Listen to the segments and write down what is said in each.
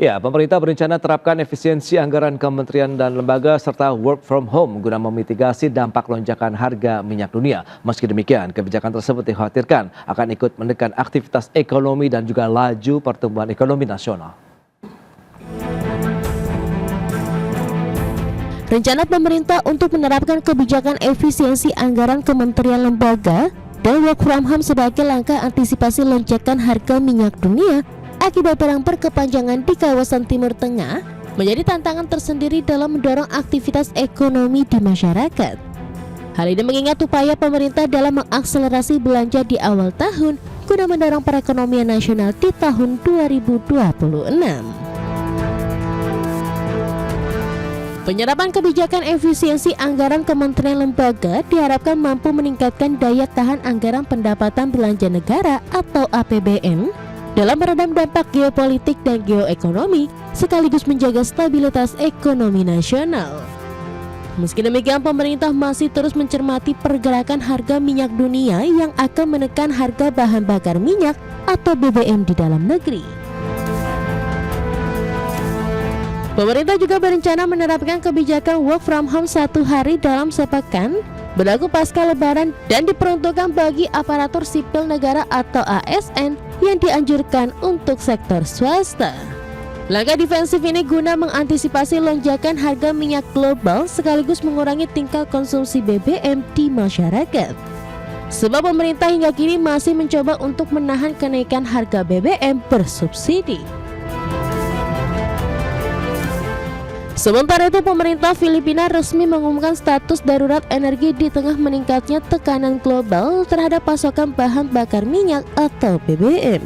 Ya, pemerintah berencana terapkan efisiensi anggaran kementerian dan lembaga serta work from home guna memitigasi dampak lonjakan harga minyak dunia. Meski demikian, kebijakan tersebut dikhawatirkan akan ikut menekan aktivitas ekonomi dan juga laju pertumbuhan ekonomi nasional. Rencana pemerintah untuk menerapkan kebijakan efisiensi anggaran kementerian lembaga dan work from home sebagai langkah antisipasi lonjakan harga minyak dunia akibat perang berkepanjangan di kawasan Timur Tengah menjadi tantangan tersendiri dalam mendorong aktivitas ekonomi di masyarakat. Hal ini mengingat upaya pemerintah dalam mengakselerasi belanja di awal tahun guna mendorong perekonomian nasional di tahun 2026. Penyerapan kebijakan efisiensi anggaran kementerian lembaga diharapkan mampu meningkatkan daya tahan anggaran pendapatan belanja negara atau APBN dalam meredam dampak geopolitik dan geoekonomi sekaligus menjaga stabilitas ekonomi nasional. Meski demikian, pemerintah masih terus mencermati pergerakan harga minyak dunia yang akan menekan harga bahan bakar minyak atau BBM di dalam negeri. Pemerintah juga berencana menerapkan kebijakan work from home 1 hari dalam sepekan berlaku pasca Lebaran dan diperuntukkan bagi aparatur sipil negara atau ASN yang dianjurkan untuk sektor swasta. Langkah defensif ini guna mengantisipasi lonjakan harga minyak global sekaligus mengurangi tingkat konsumsi BBM di masyarakat. Sebab pemerintah hingga kini masih mencoba untuk menahan kenaikan harga BBM bersubsidi. Sementara itu, pemerintah Filipina resmi mengumumkan status darurat energi di tengah meningkatnya tekanan global terhadap pasokan bahan bakar minyak atau BBM.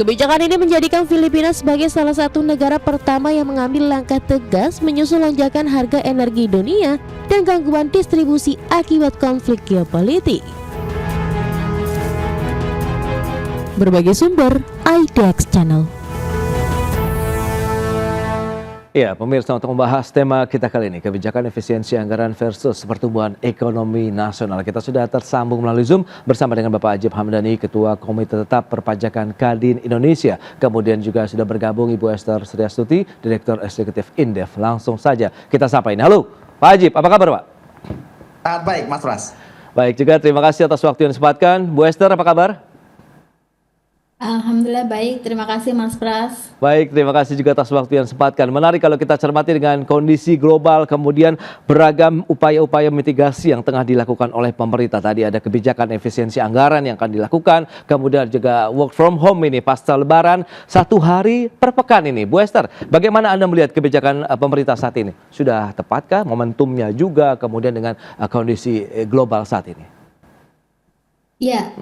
Kebijakan ini menjadikan Filipina sebagai salah satu negara pertama yang mengambil langkah tegas menyusul lonjakan harga energi dunia dan gangguan distribusi akibat konflik geopolitik. Berbagai sumber, IDX Channel. Ya, pemirsa, untuk membahas tema kita kali ini, kebijakan efisiensi anggaran versus pertumbuhan ekonomi nasional. Kita sudah tersambung melalui Zoom bersama dengan Bapak Ajib Hamdani, Ketua Komite Tetap Perpajakan Kadin Indonesia. Kemudian juga sudah bergabung Ibu Esther Sriastuti, Direktur Eksekutif Indef. Langsung saja kita sapa ini. Halo, Pak Ajib, apa kabar Pak? Baik, Mas Pras. Baik juga, terima kasih atas waktu yang disempatkan. Bu Esther, apa kabar? Alhamdulillah baik, terima kasih Mas Pras. Baik, terima kasih juga atas waktu yang disempatkan. Menarik kalau kita cermati dengan kondisi global, kemudian beragam upaya-upaya mitigasi yang tengah dilakukan oleh pemerintah. Tadi ada kebijakan efisiensi anggaran yang akan dilakukan, kemudian juga work from home ini pasca Lebaran 1 hari per pekan ini. Bu Esther, bagaimana Anda melihat kebijakan pemerintah saat ini? Sudah tepatkah momentumnya juga, kemudian dengan kondisi global saat ini? Ya,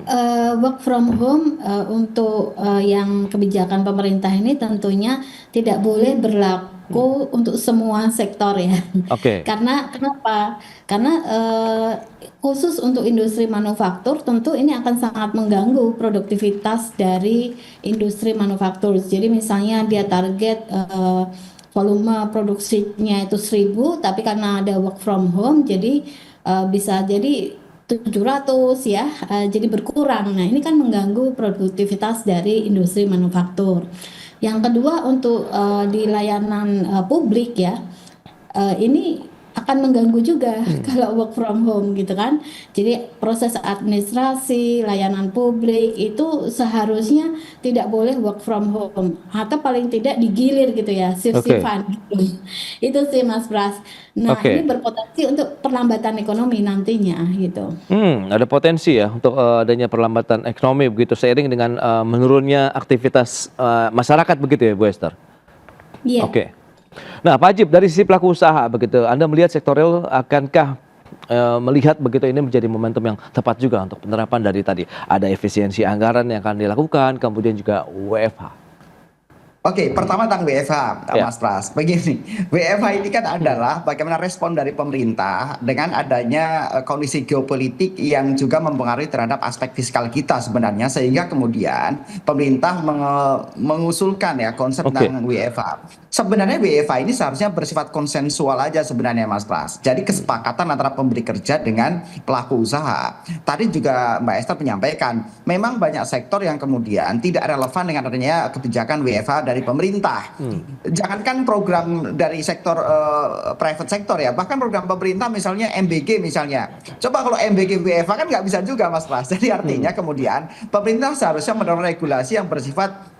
work from home untuk yang kebijakan pemerintah ini tentunya tidak boleh berlaku untuk semua sektor ya. Oke. Karena kenapa? Karena khusus untuk industri manufaktur tentu ini akan sangat mengganggu produktivitas dari industri manufaktur. Jadi misalnya dia target volume produksinya itu 1000, tapi karena ada work from home jadi bisa jadi 700 ya, jadi berkurang. Nah, ini kan mengganggu produktivitas dari industri manufaktur. Yang kedua untuk di layanan publik ya, ini akan mengganggu juga kalau work from home gitu kan. Jadi proses administrasi, layanan publik itu seharusnya tidak boleh work from home atau paling tidak digilir gitu ya, shift-shiftan gitu. Itu sih Mas Pras. Nah, ini berpotensi untuk perlambatan ekonomi nantinya gitu. Ada potensi ya untuk adanya perlambatan ekonomi begitu seiring dengan menurunnya aktivitas masyarakat begitu ya Bu Esther? Iya. Oke. Nah, Pak Ajib, dari sisi pelaku usaha begitu, Anda melihat sektor real akankah melihat begitu ini menjadi momentum yang tepat juga untuk penerapan dari tadi ada efisiensi anggaran yang akan dilakukan, kemudian juga WFH? Oke, pertama tentang WFH, Mas Pras. Begini, WFH ini kan adalah bagaimana respon dari pemerintah dengan adanya kondisi geopolitik yang juga mempengaruhi terhadap aspek fiskal kita sebenarnya, sehingga kemudian pemerintah mengusulkan ya konsep tentang WFH. Sebenarnya WFH ini seharusnya bersifat konsensual aja sebenarnya Mas Pras. Jadi kesepakatan antara pemberi kerja dengan pelaku usaha. Tadi juga Mbak Esther menyampaikan, memang banyak sektor yang kemudian tidak relevan dengan adanya kebijakan WFH dari pemerintah. Jangankan program dari sektor private sector ya, bahkan program pemerintah misalnya MBG misalnya. Coba kalau MBG WFH kan nggak bisa juga Mas Pras. Jadi artinya kemudian pemerintah seharusnya mendorong regulasi yang bersifat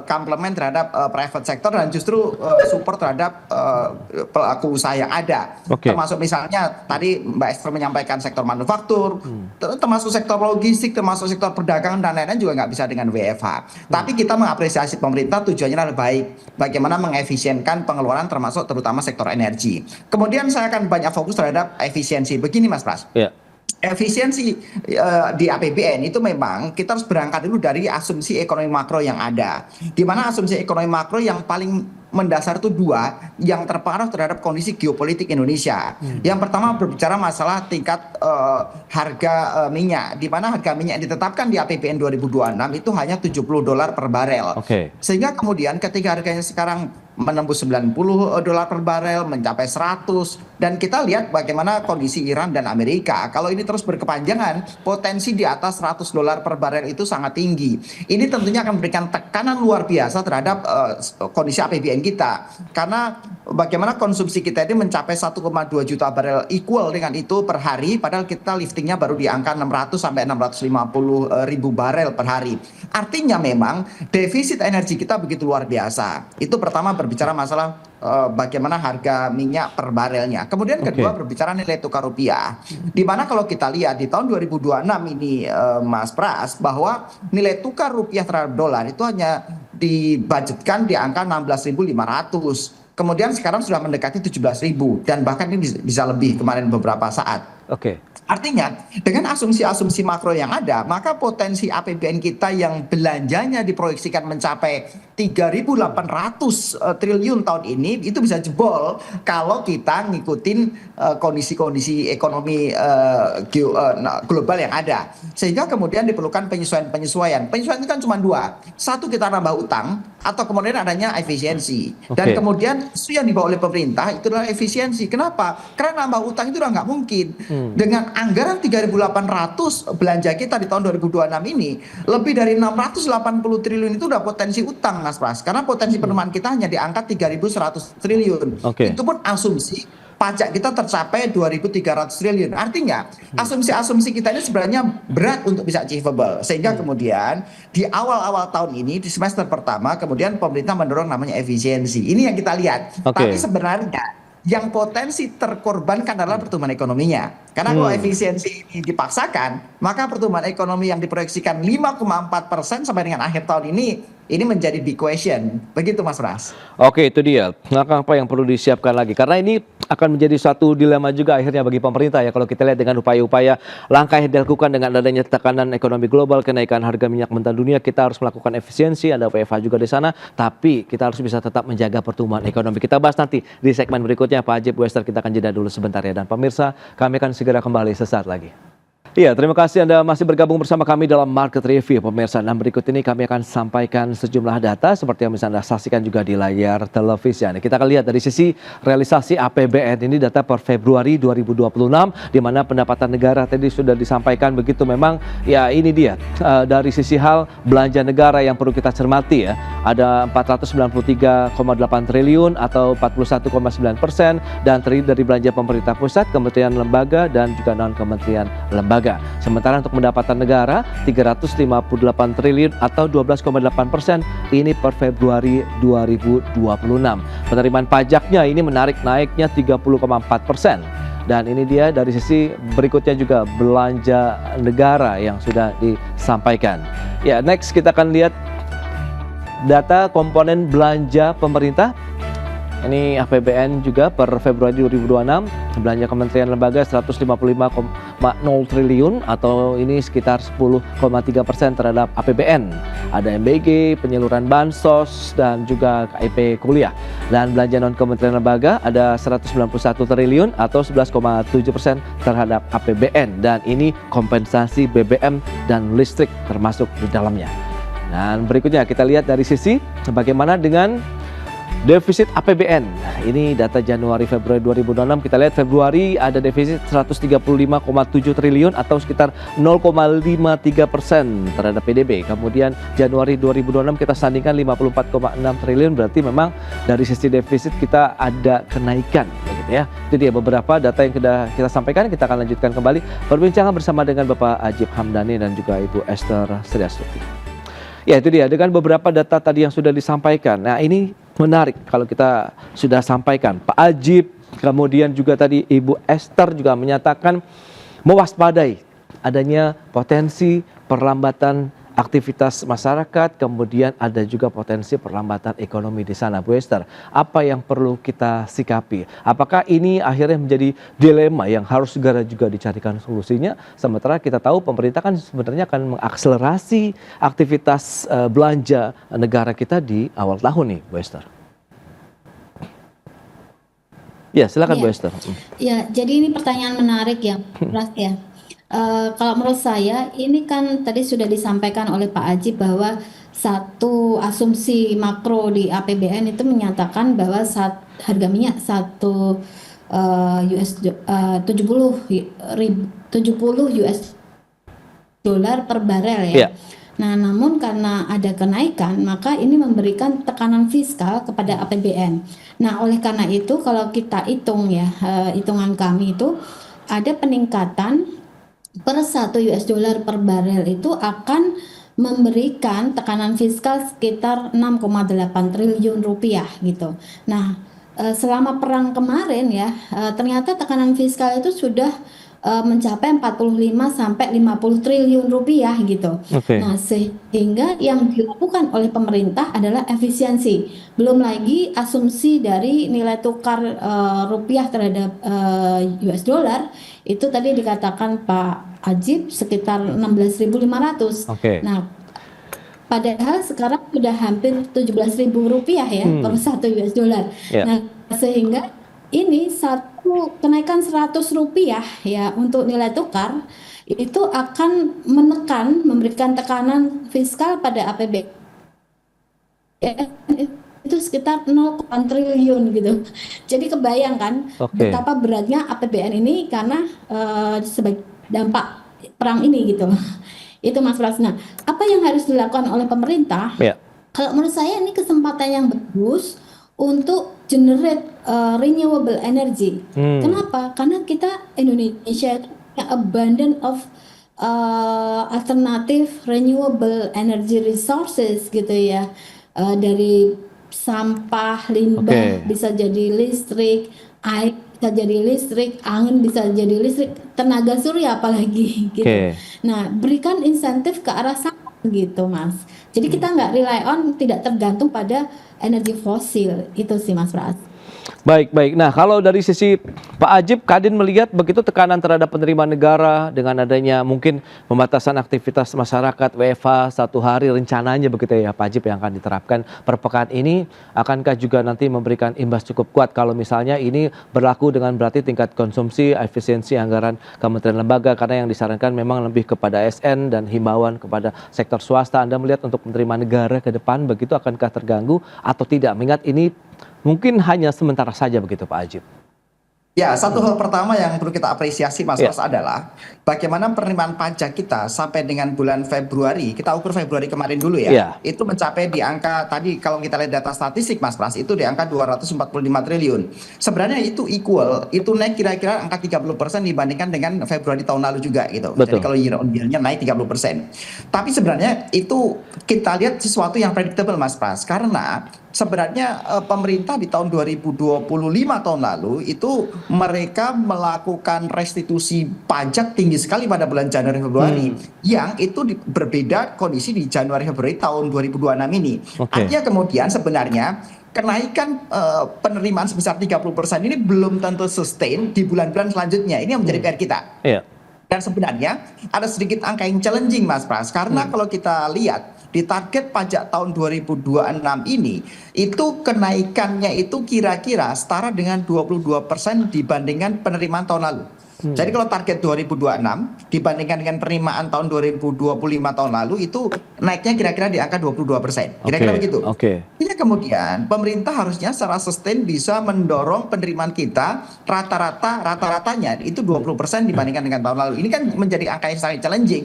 komplement terhadap private sector dan justru support terhadap pelaku usaha yang ada. Termasuk misalnya tadi Mbak Esther menyampaikan sektor manufaktur, termasuk sektor logistik, termasuk sektor perdagangan dan lain-lain juga nggak bisa dengan WFH. Tapi kita mengapresiasi pemerintah, tujuannya adalah baik. Bagaimana mengefisienkan pengeluaran termasuk terutama sektor energi. Kemudian saya akan banyak fokus terhadap efisiensi. Begini Mas Pras. Efisiensi di APBN itu memang kita harus berangkat dulu dari asumsi ekonomi makro yang ada. Di mana asumsi ekonomi makro yang paling mendasar itu dua yang terpengaruh terhadap kondisi geopolitik Indonesia. Yang pertama berbicara masalah tingkat harga minyak, di mana harga minyak yang ditetapkan di APBN 2026 itu hanya $70 per barel. Sehingga kemudian ketika harganya sekarang menembus $90 per barel, mencapai 100, dan kita lihat bagaimana kondisi Iran dan Amerika. Kalau ini terus berkepanjangan, potensi di atas $100 per barel itu sangat tinggi. Ini tentunya akan memberikan tekanan luar biasa terhadap kondisi APBN kita. Karena bagaimana konsumsi kita ini mencapai 1,2 juta barel equal dengan itu per hari, padahal kita liftingnya baru di angka 600 sampai 650 ribu barel per hari. Artinya memang defisit energi kita begitu luar biasa. Itu pertama berbicara masalah bagaimana harga minyak per barelnya. Kemudian kedua berbicara nilai tukar rupiah. Di mana kalau kita lihat di tahun 2026 ini Mas Pras, bahwa nilai tukar rupiah terhadap dolar itu hanya dibudgetkan di angka 16.500. Kemudian sekarang sudah mendekati 17.000 dan bahkan ini bisa lebih kemarin beberapa saat. Artinya dengan asumsi-asumsi makro yang ada, maka potensi APBN kita yang belanjanya diproyeksikan mencapai 3.800 triliun tahun ini itu bisa jebol kalau kita ngikutin kondisi-kondisi ekonomi global yang ada. Sehingga kemudian diperlukan penyesuaian. Penyesuaian itu kan cuma dua. Satu, kita nambah utang, atau kemudian adanya efisiensi. Dan kemudian isu yang dibawa oleh pemerintah itu adalah efisiensi. Kenapa? Karena nambah utang itu udah nggak mungkin. Dengan anggaran 3.800 belanja kita di tahun 2026 ini, lebih dari 680 triliun itu udah potensi utang Mas Pras. Karena potensi penerimaan kita hanya di angka 3.100 triliun. Itu pun asumsi pajak kita tercapai 2.300 triliun. Artinya asumsi-asumsi kita ini sebenarnya berat untuk bisa achievable. Sehingga kemudian di awal-awal tahun ini, di semester pertama, kemudian pemerintah mendorong namanya efisiensi. Ini yang kita lihat. Tapi sebenarnya yang potensi terkorbankan adalah pertumbuhan ekonominya. Karena kalau efisiensi ini dipaksakan, maka pertumbuhan ekonomi yang diproyeksikan 5,4% sampai dengan akhir tahun ini menjadi big question. Begitu Mas Pras. Itu dia. Langkah apa yang perlu disiapkan lagi? Karena ini akan menjadi suatu dilema juga akhirnya bagi pemerintah ya. Kalau kita lihat dengan upaya-upaya langkah yang dilakukan dengan adanya tekanan ekonomi global, kenaikan harga minyak mentah dunia, kita harus melakukan efisiensi, ada WFH juga di sana, tapi kita harus bisa tetap menjaga pertumbuhan ekonomi. Kita bahas nanti di segmen berikutnya. Pak Ajib, Bu Esther, kita akan jeda dulu sebentar ya. Dan pemirsa, kami akan segera kembali sesaat lagi. Iya, terima kasih Anda masih bergabung bersama kami dalam Market Review pemirsa. Dan berikut ini kami akan sampaikan sejumlah data seperti yang bisa Anda saksikan juga di layar televisi. Kita akan lihat dari sisi realisasi APBN ini data per Februari 2026 di mana pendapatan negara tadi sudah disampaikan begitu. Memang ya ini dia dari sisi hal belanja negara yang perlu kita cermati ya. Ada 493,8 triliun atau 41,9% dan terdiri dari belanja pemerintah pusat, kementerian lembaga dan juga non-kementerian lembaga. Sementara untuk pendapatan negara 358 triliun atau 12,8% ini per Februari 2026. Penerimaan pajaknya ini menarik naiknya 30,4%. Dan ini dia dari sisi berikutnya juga belanja negara yang sudah disampaikan. Ya, next kita akan lihat data komponen belanja pemerintah. Ini APBN juga per Februari 2026, belanja kementerian lembaga 155,0 triliun atau ini sekitar 10,3% terhadap APBN. Ada MBG, penyaluran bansos dan juga KIP kuliah. Dan belanja non kementerian lembaga ada 191 triliun atau 11,7% terhadap APBN dan ini kompensasi BBM dan listrik termasuk di dalamnya. Dan berikutnya kita lihat dari sisi bagaimana dengan Defisit APBN. Nah, ini data Januari Februari 2026. Kita lihat Februari ada defisit 135,7 triliun atau sekitar 0,53% terhadap PDB. Kemudian Januari 2026 kita sandingkan 54,6 triliun, berarti memang dari sisi defisit kita ada kenaikan, begitu ya. Itu dia beberapa data yang kita sampaikan. Kita akan lanjutkan kembali perbincangan bersama dengan Bapak Ajib Hamdani dan juga Ibu Esther Sriastuti. Ya, itu dia dengan beberapa data tadi yang sudah disampaikan. Nah, ini menarik kalau kita sudah sampaikan. Pak Ajib, kemudian juga tadi Ibu Esther juga menyatakan mewaspadai adanya potensi perlambatan aktivitas masyarakat, kemudian ada juga potensi perlambatan ekonomi di sana. Bu Esther, apa yang perlu kita sikapi? Apakah ini akhirnya menjadi dilema yang harus segera juga dicarikan solusinya? Sementara kita tahu pemerintah kan sebenarnya akan mengakselerasi aktivitas belanja negara kita di awal tahun nih, Bu Esther. Ya, silakan Bu Esther. Ya, jadi ini pertanyaan menarik ya, Pras ya. Kalau menurut saya ini kan tadi sudah disampaikan oleh Pak Ajib bahwa satu asumsi makro di APBN itu menyatakan bahwa harga minyak 70 US dolar per barel ya. Nah, namun karena ada kenaikan, maka ini memberikan tekanan fiskal kepada APBN. Nah, oleh karena itu kalau kita hitung ya, hitungan kami itu ada peningkatan per 1 US dollar per barel itu akan memberikan tekanan fiskal sekitar 6,8 triliun rupiah gitu. Nah, selama perang kemarin ya, ternyata tekanan fiskal itu sudah mencapai 45 sampai 50 triliun rupiah gitu. Nah, sehingga yang dilakukan oleh pemerintah adalah efisiensi. Belum lagi asumsi dari nilai tukar rupiah terhadap US dollar itu tadi dikatakan Pak Ajib sekitar 16.500. Nah, padahal sekarang sudah hampir 17.000 rupiah ya per 1 US dollar. Nah, sehingga ini satu kenaikan 100 rupiah ya untuk nilai tukar itu akan memberikan tekanan fiskal pada APBN itu sekitar 0,1 triliun gitu. Jadi kebayangkan betapa beratnya APBN ini karena sebagai dampak perang ini gitu. Itu Mas Pras. Nah, apa yang harus dilakukan oleh pemerintah? Kalau menurut saya ini kesempatan yang bagus untuk generate renewable energy. Kenapa? Karena kita Indonesia itu punya abundant of alternative renewable energy resources gitu ya. Dari sampah, limbah bisa jadi listrik, air bisa jadi listrik, angin bisa jadi listrik, tenaga surya apalagi gitu. Nah, berikan insentif ke arah sana gitu Mas. Jadi kita nggak rely on, tidak tergantung pada energi fosil. Itu sih Mas Pras. Baik. Nah, kalau dari sisi Pak Ajib, Kadin melihat begitu tekanan terhadap penerimaan negara dengan adanya mungkin pembatasan aktivitas masyarakat WFH 1 hari rencananya begitu ya Pak Ajib yang akan diterapkan per pekan ini, akankah juga nanti memberikan imbas cukup kuat kalau misalnya ini berlaku dengan berarti tingkat konsumsi, efisiensi anggaran kementerian lembaga, karena yang disarankan memang lebih kepada ASN dan himbauan kepada sektor swasta. Anda melihat untuk penerimaan negara ke depan begitu akankah terganggu atau tidak? Mengingat ini mungkin hanya sementara saja begitu Pak Ajib. Ya, satu hal pertama yang perlu kita apresiasi Mas Pras adalah bagaimana penerimaan pajak kita sampai dengan bulan Februari, kita ukur Februari kemarin dulu ya, itu mencapai di angka tadi kalau kita lihat data statistik Mas Pras itu di angka 245 triliun. Sebenarnya itu equal, itu naik kira-kira angka 30% dibandingkan dengan Februari tahun lalu juga gitu. Jadi kalau year on year-nya naik 30%. Tapi sebenarnya itu kita lihat sesuatu yang predictable Mas Pras, karena sebenarnya pemerintah di tahun 2025 tahun lalu itu mereka melakukan restitusi pajak tinggi sekali pada bulan Januari Februari yang itu berbeda kondisi di Januari Februari tahun 2026 ini. Artinya kemudian sebenarnya kenaikan penerimaan sebesar 30% ini belum tentu sustain di bulan-bulan selanjutnya. Ini yang menjadi PR kita. Dan sebenarnya ada sedikit angka yang challenging Mas Pras, karena kalau kita lihat di target pajak tahun 2026 ini itu kenaikannya itu kira-kira setara dengan 22% dibandingkan penerimaan tahun lalu. Jadi kalau target 2026 dibandingkan dengan penerimaan tahun 2025 tahun lalu itu naiknya kira-kira di angka 22%. Kira-kira begitu. Ini kemudian pemerintah harusnya secara sustain bisa mendorong penerimaan kita rata-ratanya itu 20% dibandingkan dengan tahun lalu. Ini kan menjadi angka yang sangat challenging.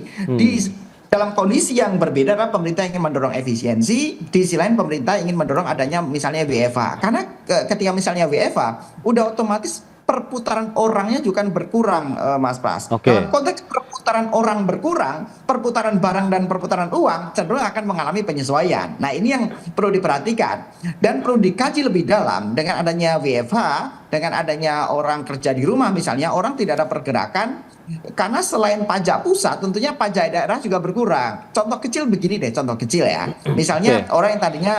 Dalam kondisi yang berbeda adalah pemerintah ingin mendorong efisiensi, di sisi lain pemerintah ingin mendorong adanya misalnya WFH. Karena ketika misalnya WFH, udah otomatis perputaran orangnya juga kan berkurang, Mas Pras. Dalam konteks perputaran orang berkurang, perputaran barang dan perputaran uang cenderung akan mengalami penyesuaian. Nah, ini yang perlu diperhatikan dan perlu dikaji lebih dalam dengan adanya WFH, dengan adanya orang kerja di rumah misalnya, orang tidak ada pergerakan. Karena selain pajak pusat, tentunya pajak daerah juga berkurang. Contoh kecil begini deh, contoh kecil ya. Misalnya orang yang tadinya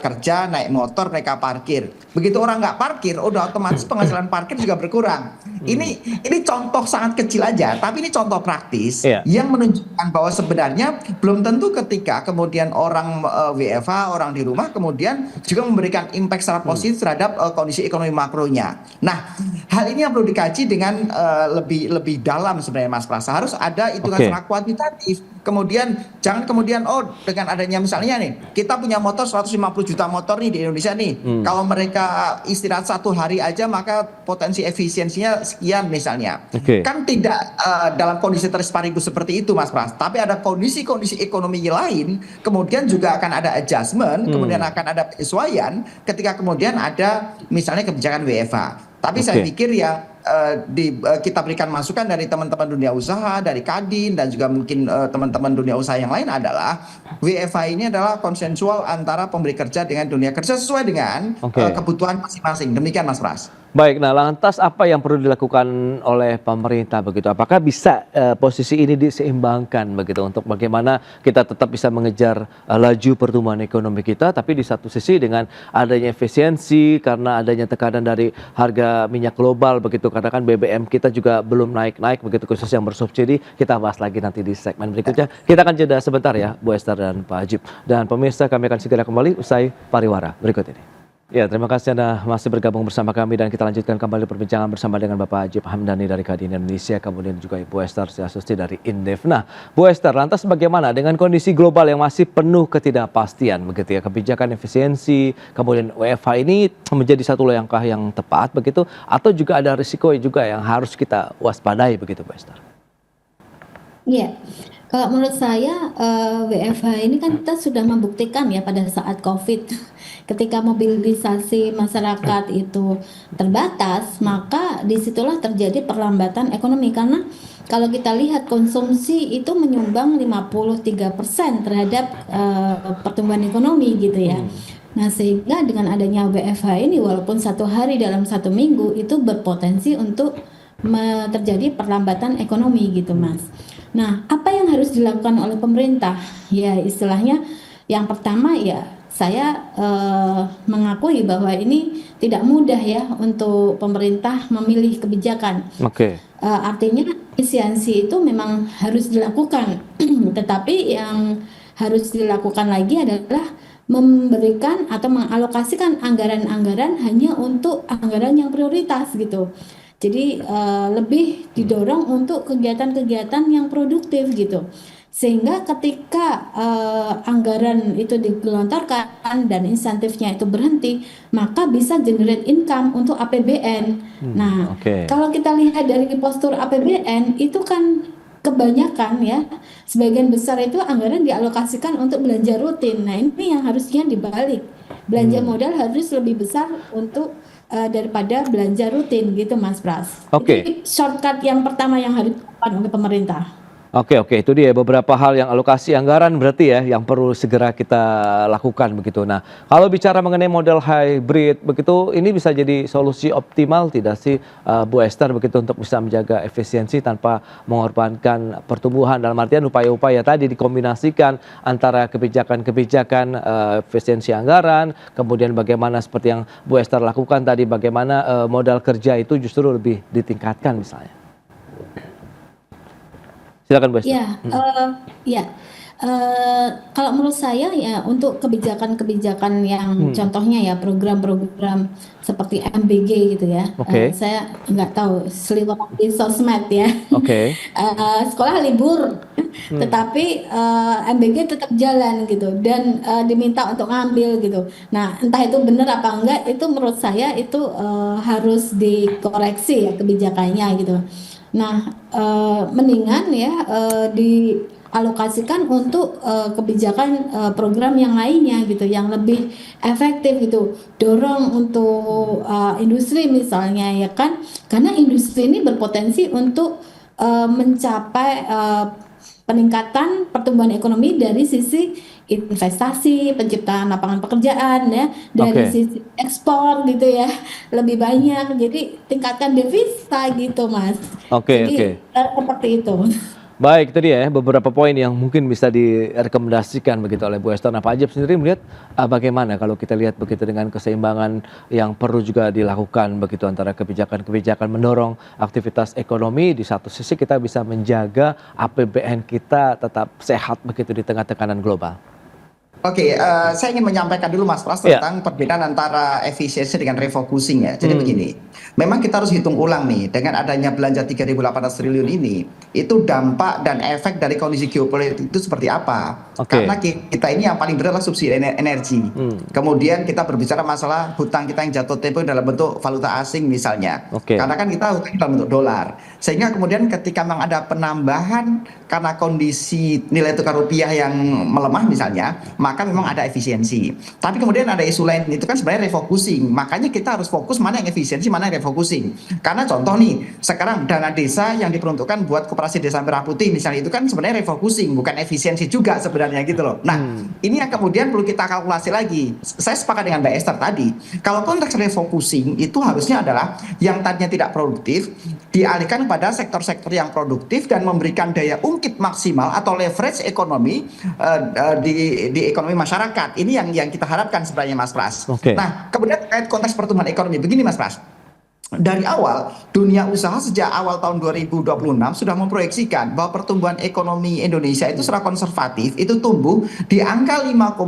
kerja naik motor, mereka parkir. Begitu orang nggak parkir, udah otomatis penghasilan parkir juga berkurang. Ini contoh sangat kecil aja, tapi ini contoh praktis yang menunjukkan bahwa sebenarnya belum tentu ketika kemudian orang WFH, orang di rumah, kemudian juga memberikan impact secara positif terhadap kondisi ekonomi makronya. Nah, hal ini yang perlu dikaji dengan lebih dalam sebenarnya, Mas Pras. Harus ada hitungan secara kuantitatif. Kemudian jangan kemudian dengan adanya misalnya nih, kita punya motor 150 juta motor nih di Indonesia nih. Kalau mereka istirahat 1 hari aja maka potensi efisiensinya sekian misalnya. Kan tidak dalam kondisi terparigus seperti itu, Mas Pras. Tapi ada kondisi-kondisi ekonomi lain, kemudian juga akan ada adjustment, kemudian akan ada penyesuaian ketika kemudian ada misalnya kebijakan WFH. Tapi saya pikir ya kita berikan masukan dari teman-teman dunia usaha, dari Kadin dan juga mungkin teman-teman dunia usaha yang lain adalah WFH ini adalah konsensual antara pemberi kerja dengan dunia kerja sesuai dengan kebutuhan masing-masing. Demikian, Mas Pras. Baik, nah lantas apa yang perlu dilakukan oleh pemerintah begitu? Apakah bisa posisi ini diseimbangkan begitu untuk bagaimana kita tetap bisa mengejar laju pertumbuhan ekonomi kita, tapi di satu sisi dengan adanya efisiensi karena adanya tekanan dari harga minyak global begitu, karena kan BBM kita juga belum naik-naik begitu khusus yang bersubsidi. Kita bahas lagi nanti di segmen berikutnya. Kita akan jeda sebentar ya, Bu Esther dan Pak Hajib. Dan pemirsa, kami akan segera kembali usai pariwara berikut ini. Ya, terima kasih Anda masih bergabung bersama kami dan kita lanjutkan kembali perbincangan bersama dengan Bapak Hajib Hamdani dari Kadin Indonesia, kemudian juga Ibu Esther Siasusti dari Indef. Nah, Bu Esther, lantas bagaimana dengan kondisi global yang masih penuh ketidakpastian begitu ya, kebijakan efisiensi, kemudian WFH ini menjadi satu langkah yang tepat begitu, atau juga ada risiko juga yang harus kita waspadai begitu, Bu Esther? Iya. Kalau menurut saya WFH ini kan kita sudah membuktikan ya pada saat COVID, ketika mobilisasi masyarakat itu terbatas, maka disitulah terjadi perlambatan ekonomi. Karena kalau kita lihat konsumsi itu menyumbang 53% terhadap pertumbuhan ekonomi gitu ya. Nah, sehingga dengan adanya WFH ini walaupun 1 hari dalam 1 minggu itu berpotensi untuk terjadi perlambatan ekonomi gitu, Mas. Nah, apa yang harus dilakukan oleh pemerintah? Ya, istilahnya yang pertama ya saya mengakui bahwa ini tidak mudah ya untuk pemerintah memilih kebijakan. Artinya efisiensi itu memang harus dilakukan, tetapi yang harus dilakukan lagi adalah memberikan atau mengalokasikan anggaran-anggaran hanya untuk anggaran yang prioritas gitu. Jadi lebih didorong untuk kegiatan-kegiatan yang produktif gitu. Sehingga ketika anggaran itu digelontorkan dan insentifnya itu berhenti, maka bisa generate income untuk APBN. Nah, kalau kita lihat dari postur APBN itu kan kebanyakan ya, sebagian besar itu anggaran dialokasikan untuk belanja rutin. Nah, ini yang harusnya dibalik. Belanja modal harus lebih besar untuk daripada belanja rutin gitu, Mas Pras. Itu shortcut yang pertama yang harus dilakukan oleh pemerintah. Oke, itu dia beberapa hal yang alokasi anggaran berarti ya yang perlu segera kita lakukan begitu. Nah, kalau bicara mengenai model hybrid begitu, ini bisa jadi solusi optimal tidak sih Bu Esther begitu untuk bisa menjaga efisiensi tanpa mengorbankan pertumbuhan, dalam artian upaya-upaya tadi dikombinasikan antara kebijakan-kebijakan efisiensi anggaran, kemudian bagaimana seperti yang Bu Esther lakukan tadi, bagaimana modal kerja itu justru lebih ditingkatkan misalnya. Silakan Bu Esther. Ya, Kalau menurut saya ya untuk kebijakan-kebijakan yang contohnya ya program-program seperti MBG gitu ya, Oke, saya nggak tahu seliweran di sosmed ya. oke. Sekolah libur, tetapi MBG tetap jalan gitu dan diminta untuk ngambil gitu. Nah, entah itu benar apa enggak, itu menurut saya itu harus dikoreksi ya kebijakannya gitu. Nah, mendingan ya dialokasikan untuk kebijakan program yang lainnya gitu, yang lebih efektif gitu. Dorong untuk industri misalnya ya kan, karena industri ini berpotensi untuk mencapai peningkatan pertumbuhan ekonomi dari sisi investasi, penciptaan lapangan pekerjaan ya, dari Oke. sisi ekspor gitu ya, lebih banyak. Jadi tingkatkan devisa gitu, Mas. Oke, oke. Jadi seperti itu. Baik, itu dia ya beberapa poin yang mungkin bisa direkomendasikan begitu oleh Bu Esther. Nah, Pak Ajib sendiri melihat bagaimana kalau kita lihat begitu dengan keseimbangan yang perlu juga dilakukan begitu antara kebijakan-kebijakan mendorong aktivitas ekonomi, di satu sisi kita bisa menjaga APBN kita tetap sehat begitu di tengah tekanan global. Oke, saya ingin menyampaikan dulu Mas Pras Iya. tentang perbedaan antara efisiensi dengan refocusing ya. Jadi begini, memang kita harus hitung ulang nih dengan adanya belanja 3.800 triliun ini, itu dampak dan efek dari kondisi geopolitik itu seperti apa? Oke. Karena kita ini yang paling berat adalah subsidi energi. Kemudian kita berbicara masalah hutang kita yang jatuh tempo dalam bentuk valuta asing misalnya. Oke. Karena kan kita hutang dalam bentuk dolar. Sehingga kemudian ketika memang ada penambahan karena kondisi nilai tukar rupiah yang melemah misalnya, maka memang ada efisiensi. Tapi kemudian ada isu lain, itu kan sebenarnya refocusing. Makanya kita harus fokus mana yang efisiensi, mana yang refocusing. Karena contoh nih, sekarang dana desa yang diperuntukkan buat koperasi desa merah putih misalnya, itu kan sebenarnya refocusing, bukan efisiensi juga sebenarnya gitu loh. Nah, ini yang kemudian perlu kita kalkulasi lagi. Saya sepakat dengan Mbak Esther tadi, kalau konteks refocusing itu harusnya adalah yang tadinya tidak produktif dialihkan pada sektor-sektor yang produktif dan memberikan daya ungkit maksimal atau leverage ekonomi di ekonomi masyarakat. Ini yang kita harapkan sebenarnya Mas Pras. Oke. Nah, kemudian terkait konteks pertumbuhan ekonomi begini Mas Pras. Dari awal, dunia usaha sejak awal tahun 2026 sudah memproyeksikan bahwa pertumbuhan ekonomi Indonesia itu secara konservatif itu tumbuh di angka 5,0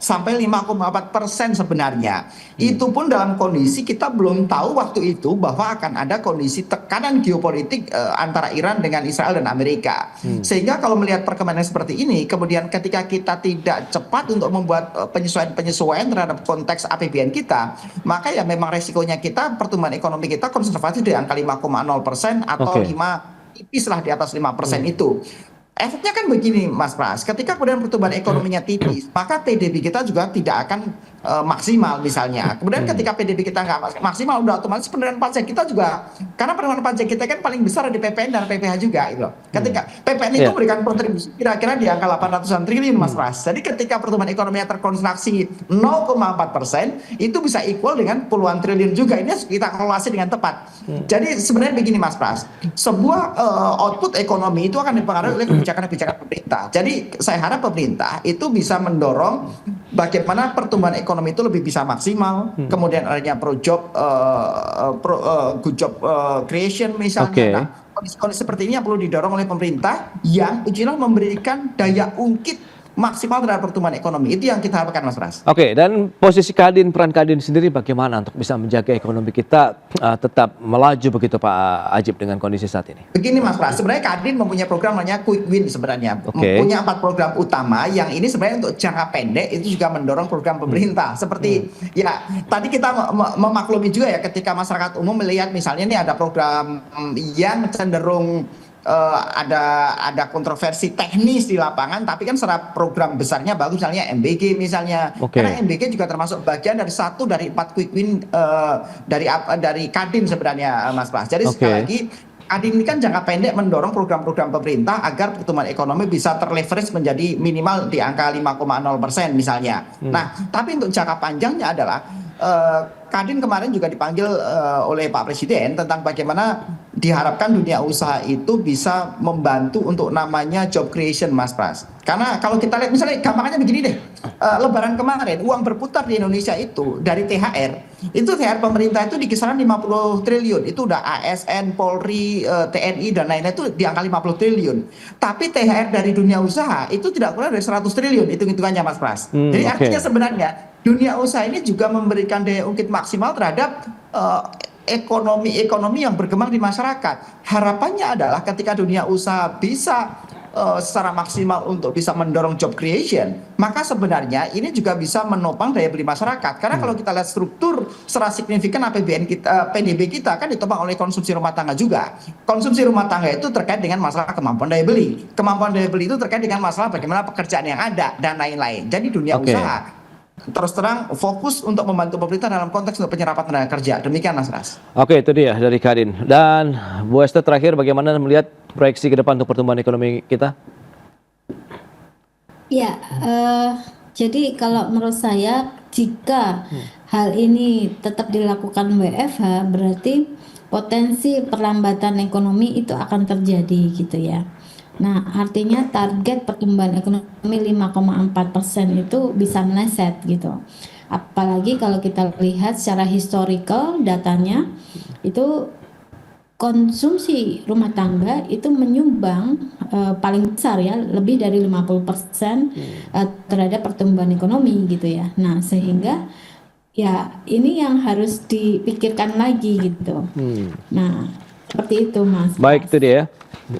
sampai 5,4% sebenarnya. Itu pun dalam kondisi kita belum tahu waktu itu bahwa akan ada kondisi tekanan geopolitik antara Iran dengan Israel dan Amerika. Sehingga kalau melihat perkembangan seperti ini, kemudian ketika kita tidak cepat untuk membuat penyesuaian terhadap konteks APBN kita, maka ya memang resikonya kita pertumbuhan ekonomi kita konservatif di angka 5,0% atau Oke. 5 tipis lah di atas 5% itu. Efeknya kan begini Mas Pras, ketika kemudian pertumbuhan ekonominya tipis, maka PDB kita juga tidak akan maksimal misalnya. Kemudian ketika PDB kita nggak maksimal, udah otomatis penerimaan pajak kita juga, karena penerimaan pajak kita kan paling besar di PPN dan PPH juga gitu loh. Ketika PPN itu memberikan kontribusi kira-kira di angka 800-an triliun Mas Pras. Jadi ketika pertumbuhan ekonominya terkontraksi 0,4%, itu bisa equal dengan puluhan triliun juga. Ini harus kita kalkulasi dengan tepat. Jadi sebenarnya begini Mas Pras, sebuah output ekonomi itu akan dipengaruhi oleh kebijakan-kebijakan pemerintah. Jadi saya harap pemerintah itu bisa mendorong bagaimana pertumbuhan ekonomi itu lebih bisa maksimal, kemudian adanya good job creation misalnya. Oke. Nah, kondisi seperti ini yang perlu didorong oleh pemerintah yang ujungnya memberikan daya ungkit maksimal terhadap pertumbuhan ekonomi. Itu yang kita harapkan Mas Pras. Oke, dan posisi Kadin, peran Kadin sendiri bagaimana untuk bisa menjaga ekonomi kita tetap melaju begitu Pak Ajib dengan kondisi saat ini? Begini Mas Pras, sebenarnya Kadin mempunyai program namanya Quick Win sebenarnya. Oke. Mempunyai 4 program utama yang ini sebenarnya untuk jangka pendek itu juga mendorong program pemerintah. Seperti ya tadi kita memaklumi juga ya ketika masyarakat umum melihat misalnya ini ada program yang cenderung ada kontroversi teknis di lapangan, tapi kan secara program besarnya bagus, misalnya MBG misalnya. Oke. Karena MBG juga termasuk bagian dari 1 dari 4 quick win dari Kadin sebenarnya Mas Pras. Jadi sekali lagi Kadin ini kan jangka pendek mendorong program-program pemerintah agar pertumbuhan ekonomi bisa terleverage menjadi minimal di angka 5,0% misalnya. Nah, tapi untuk jangka panjangnya adalah Kadin kemarin juga dipanggil oleh Pak Presiden tentang bagaimana diharapkan dunia usaha itu bisa membantu untuk namanya job creation Mas Pras. Karena kalau kita lihat misalnya gampangnya begini deh, Lebaran kemarin uang berputar di Indonesia itu dari THR Itu THR pemerintah itu di kisaran 50 triliun. Itu udah ASN, Polri, TNI dan lain-lain itu di angka 50 triliun. Tapi THR dari dunia usaha itu tidak kurang dari 100 triliun hitung-hitungannya Mas Pras. Jadi artinya sebenarnya dunia usaha ini juga memberikan daya ungkit maksimal terhadap ekonomi yang berkembang di masyarakat. Harapannya adalah ketika dunia usaha bisa secara maksimal untuk bisa mendorong job creation, maka sebenarnya ini juga bisa menopang daya beli masyarakat. Karena kalau kita lihat struktur secara signifikan APBN kita, PDB kita kan ditopang oleh konsumsi rumah tangga juga. Konsumsi rumah tangga itu terkait dengan masalah kemampuan daya beli. Kemampuan daya beli itu terkait dengan masalah bagaimana pekerjaan yang ada dan lain-lain. Jadi dunia usaha terus terang fokus untuk membantu pemerintah dalam konteks untuk penyerapan tenaga kerja. Demikian Mas Ras. Oke, itu dia dari Kadin. Dan Bu Esther, terakhir bagaimana melihat proyeksi ke depan untuk pertumbuhan ekonomi kita? Ya, jadi kalau menurut saya jika hal ini tetap dilakukan WFH berarti potensi perlambatan ekonomi itu akan terjadi gitu ya. Nah, artinya target pertumbuhan ekonomi 5,4% itu bisa meleset gitu. Apalagi kalau kita lihat secara historical datanya itu konsumsi rumah tangga itu menyumbang paling besar ya, lebih dari 50% terhadap pertumbuhan ekonomi gitu ya. Nah, sehingga ya ini yang harus dipikirkan lagi gitu. Nah, seperti itu Mas. Baik, itu dia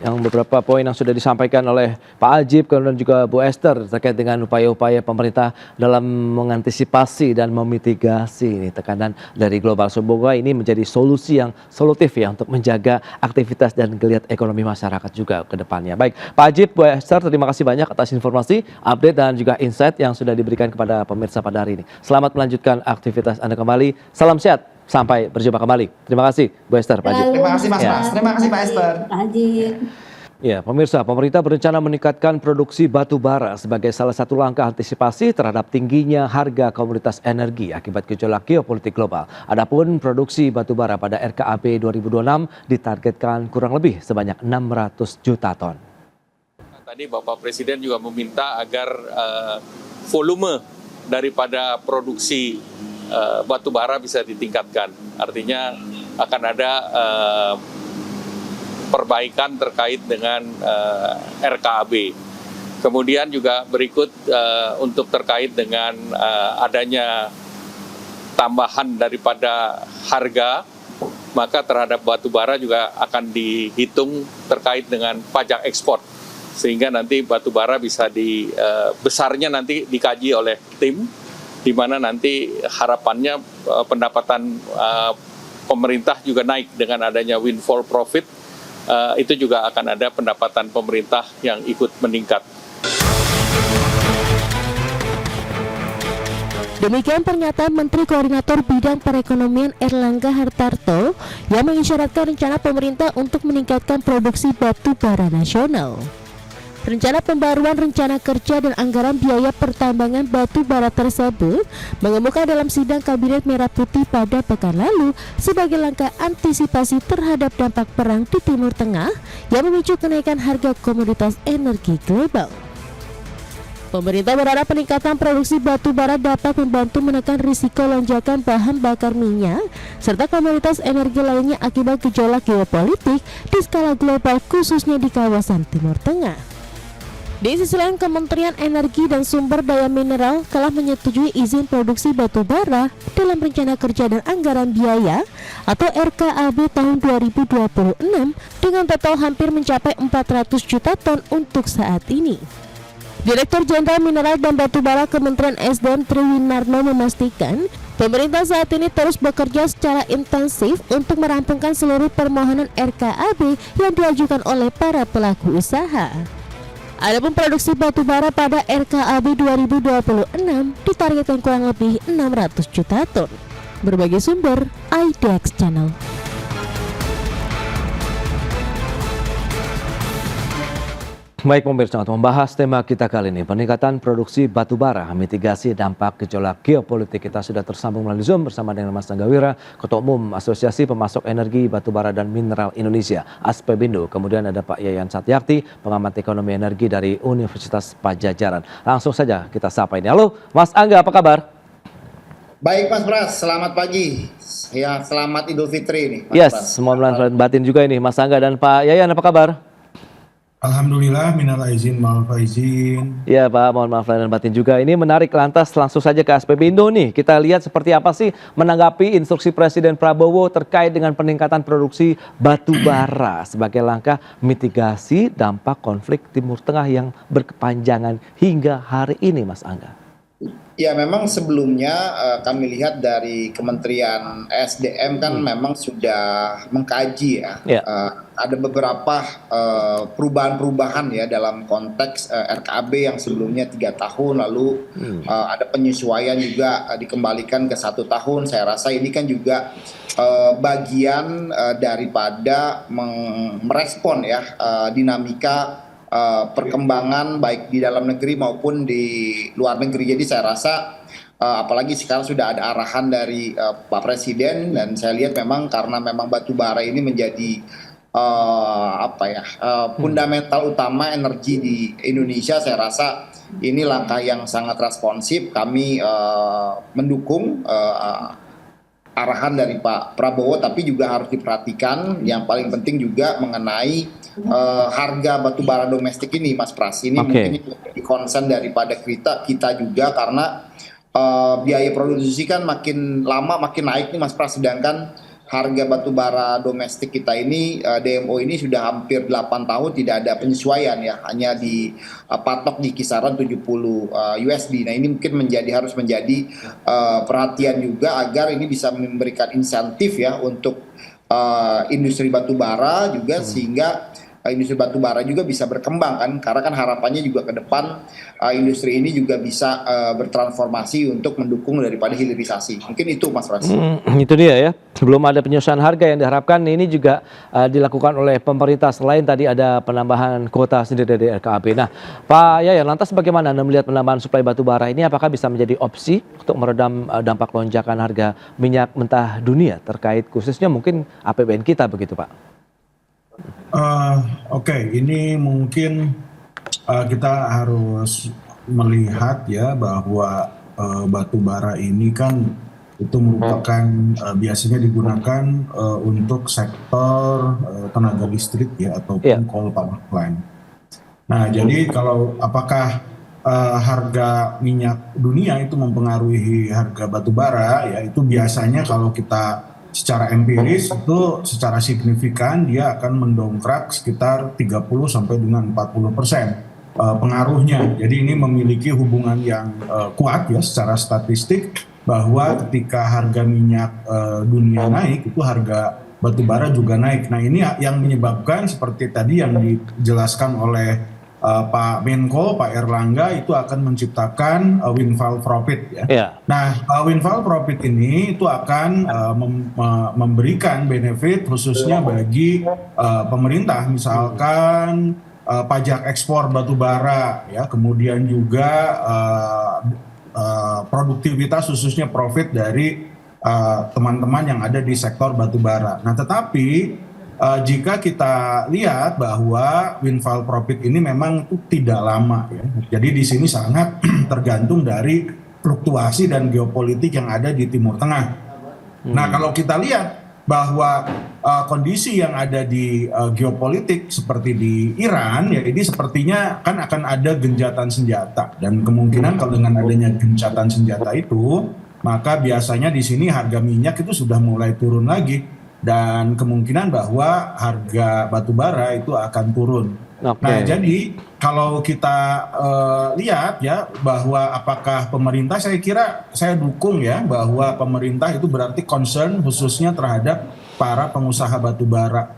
yang beberapa poin yang sudah disampaikan oleh Pak Ajib kemudian juga Bu Esther terkait dengan upaya-upaya pemerintah dalam mengantisipasi dan memitigasi ini tekanan dari global. Semoga ini menjadi solusi yang solutif ya untuk menjaga aktivitas dan geliat ekonomi masyarakat juga ke depannya. Baik, Pak Ajib, Bu Esther, terima kasih banyak atas informasi, update dan juga insight yang sudah diberikan kepada pemirsa pada hari ini. Selamat melanjutkan aktivitas Anda kembali. Salam sehat. Sampai berjumpa kembali. Terima kasih Bu Esther, Pak Ajib. Terima kasih Mas Pras. Terima kasih Pak Esther. Pak Ajib. Ya, pemirsa, pemerintah berencana meningkatkan produksi batu bara sebagai salah satu langkah antisipasi terhadap tingginya harga komoditas energi akibat gejolak geopolitik global. Adapun produksi batu bara pada RKAB 2026 ditargetkan kurang lebih sebanyak 600 juta ton. Tadi Bapak Presiden juga meminta agar volume daripada produksi batu bara bisa ditingkatkan. Artinya akan ada perbaikan terkait dengan RKAB. Kemudian juga berikut untuk terkait dengan adanya tambahan daripada harga, maka terhadap batu bara juga akan dihitung terkait dengan pajak ekspor. Sehingga nanti batu bara bisa besarnya nanti dikaji oleh tim, di mana nanti harapannya pendapatan pemerintah juga naik dengan adanya windfall profit, itu juga akan ada pendapatan pemerintah yang ikut meningkat. Demikian pernyataan Menteri Koordinator Bidang Perekonomian Erlangga Hartarto yang mengisyaratkan rencana pemerintah untuk meningkatkan produksi batu bara nasional. Rencana pembaruan rencana kerja dan anggaran biaya pertambangan batu bara tersebut mengemuka dalam sidang Kabinet Merah Putih pada pekan lalu sebagai langkah antisipasi terhadap dampak perang di Timur Tengah yang memicu kenaikan harga komoditas energi global. Pemerintah berharap peningkatan produksi batu bara dapat membantu menekan risiko lonjakan bahan bakar minyak serta komoditas energi lainnya akibat gejolak geopolitik di skala global khususnya di kawasan Timur Tengah. Di sisi lain, Kementerian Energi dan Sumber Daya Mineral telah menyetujui izin produksi batu bara dalam Rencana Kerja dan Anggaran Biaya atau RKAB tahun 2026 dengan total hampir mencapai 400 juta ton untuk saat ini. Direktur Jenderal Mineral dan Batubara Kementerian SDM Triwinarno memastikan pemerintah saat ini terus bekerja secara intensif untuk merampungkan seluruh permohonan RKAB yang diajukan oleh para pelaku usaha. Adapun produksi batu bara pada RKAB 2026 ditargetkan kurang lebih 600 juta ton. Berbagai sumber, IDX Channel. Baik pemirsa, untuk membahas tema kita kali ini, peningkatan produksi batu bara, mitigasi dampak gejolak geopolitik, kita sudah tersambung melalui Zoom bersama dengan Mas Tanggawira, Ketua Umum Asosiasi Pemasok Energi Batu Bara dan Mineral Indonesia, Aspebindo. Kemudian ada Pak Yayan Satyakti, pengamat ekonomi energi dari Universitas Padjadjaran. Langsung saja kita sapa ini. Halo, Mas Angga, apa kabar? Baik Mas Pras, selamat pagi. Ya, selamat Idul Fitri nih Mas Yes, Pras. semua lahir batin juga ini Mas Angga dan Pak Yayan, apa kabar? Alhamdulillah, minal aizin, mal faizin. Ya Pak, mohon maaf lahir dan batin juga. Ini menarik, lantas langsung saja ke SPB Indo nih. Kita lihat seperti apa sih menanggapi instruksi Presiden Prabowo terkait dengan peningkatan produksi batu bara sebagai langkah mitigasi dampak konflik Timur Tengah yang berkepanjangan hingga hari ini, Mas Angga. Ya, memang sebelumnya kami lihat dari Kementerian SDM kan memang sudah mengkaji ya. Ya. Ada beberapa perubahan-perubahan ya dalam konteks RKAB yang sebelumnya 3 tahun, lalu ada penyesuaian juga dikembalikan ke 1 tahun. Saya rasa ini kan juga bagian daripada merespon ya dinamika perkembangan baik di dalam negeri maupun di luar negeri. Jadi saya rasa apalagi sekarang sudah ada arahan dari Pak Presiden, dan saya lihat memang karena memang batu bara ini menjadi fundamental utama energi di Indonesia. Saya rasa ini langkah yang sangat responsif. Kami mendukung arahan dari Pak Prabowo, tapi juga harus diperhatikan yang paling penting juga mengenai harga batubara domestik ini, Mas Pras. Ini mungkin jadi concern daripada kita juga, karena biaya produksi kan makin lama makin naik nih, Mas Pras. Sedangkan harga batubara domestik kita ini, DMO ini sudah hampir 8 tahun tidak ada penyesuaian ya, hanya dipatok di kisaran 70 USD. Nah, ini mungkin harus menjadi perhatian juga agar ini bisa memberikan insentif ya untuk industri batubara juga, sehingga industri batubara juga bisa berkembang kan, karena kan harapannya juga ke depan industri ini juga bisa bertransformasi untuk mendukung daripada hilirisasi. Mungkin itu Mas Pras. Itu dia ya, belum ada penyesuaian harga yang diharapkan. Ini juga dilakukan oleh pemerintah, selain tadi ada penambahan kuota sendiri dari RKAB. Nah Pak Yayan, lantas bagaimana Anda melihat penambahan suplai batubara ini? Apakah bisa menjadi opsi untuk meredam dampak lonjakan harga minyak mentah dunia, terkait khususnya mungkin APBN kita begitu Pak? Oke, ini mungkin kita harus melihat ya bahwa batu bara ini kan itu merupakan biasanya digunakan untuk sektor tenaga listrik ya, ataupun coal power plant. Nah, jadi kalau apakah harga minyak dunia itu mempengaruhi harga batu bara ya, itu biasanya kalau kita secara empiris itu secara signifikan dia akan mendongkrak sekitar 30 sampai dengan 40% pengaruhnya. Jadi ini memiliki hubungan yang kuat ya secara statistik, bahwa ketika harga minyak dunia naik, itu harga batubara juga naik. Nah, ini yang menyebabkan seperti tadi yang dijelaskan oleh Pak Menko, Pak Erlangga, itu akan menciptakan windfall profit ya. Nah, windfall profit ini itu akan memberikan benefit khususnya bagi pemerintah, misalkan pajak ekspor batubara ya, kemudian juga produktivitas khususnya profit dari teman-teman yang ada di sektor batubara. Nah, tetapi jika kita lihat bahwa windfall profit ini memang itu tidak lama ya. Jadi di sini sangat tergantung dari fluktuasi dan geopolitik yang ada di Timur Tengah. Nah, kalau kita lihat bahwa kondisi yang ada di geopolitik seperti di Iran ya, ini sepertinya kan akan ada gencatan senjata, dan kemungkinan kalau dengan adanya gencatan senjata itu, maka biasanya di sini harga minyak itu sudah mulai turun lagi. Dan kemungkinan bahwa harga batubara itu akan turun. Nah, jadi kalau kita lihat ya bahwa apakah pemerintah, saya kira saya dukung ya bahwa pemerintah itu berarti concern khususnya terhadap para pengusaha batubara.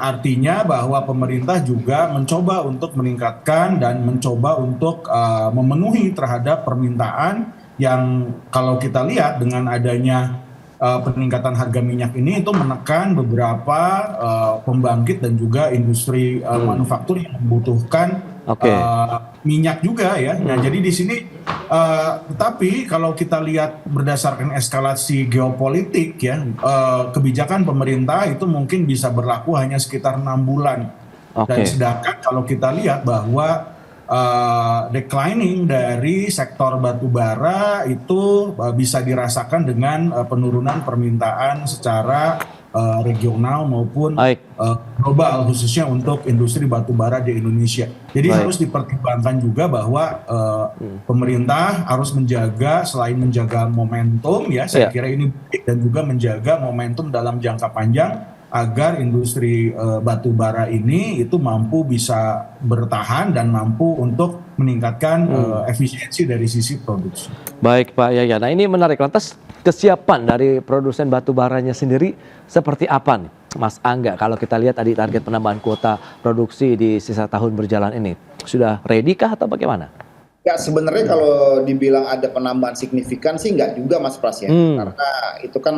Artinya bahwa pemerintah juga mencoba untuk meningkatkan dan mencoba untuk memenuhi terhadap permintaan yang kalau kita lihat dengan adanya peningkatan harga minyak ini itu menekan beberapa pembangkit dan juga industri manufaktur yang membutuhkan minyak juga ya. Nah, jadi di sini tetapi kalau kita lihat berdasarkan eskalasi geopolitik ya, kebijakan pemerintah itu mungkin bisa berlaku hanya sekitar 6 bulan. Dan sedangkan kalau kita lihat bahwa declining dari sektor batubara itu bisa dirasakan dengan penurunan permintaan secara regional maupun global, khususnya untuk industri batubara di Indonesia. Jadi harus dipertimbangkan juga bahwa pemerintah harus menjaga, selain menjaga momentum ya, saya kira ini baik, dan juga menjaga momentum dalam jangka panjang agar industri batubara ini itu mampu bisa bertahan dan mampu untuk meningkatkan efisiensi dari sisi produksi. Baik Pak Yaya, nah ini menarik. Lantas kesiapan dari produsen batubaranya sendiri seperti apa nih Mas Angga? Kalau kita lihat tadi target penambahan kuota produksi di sisa tahun berjalan ini, sudah ready kah atau bagaimana? Ya sebenarnya kalau dibilang ada penambahan signifikan sih nggak juga Mas Pras ya, karena itu kan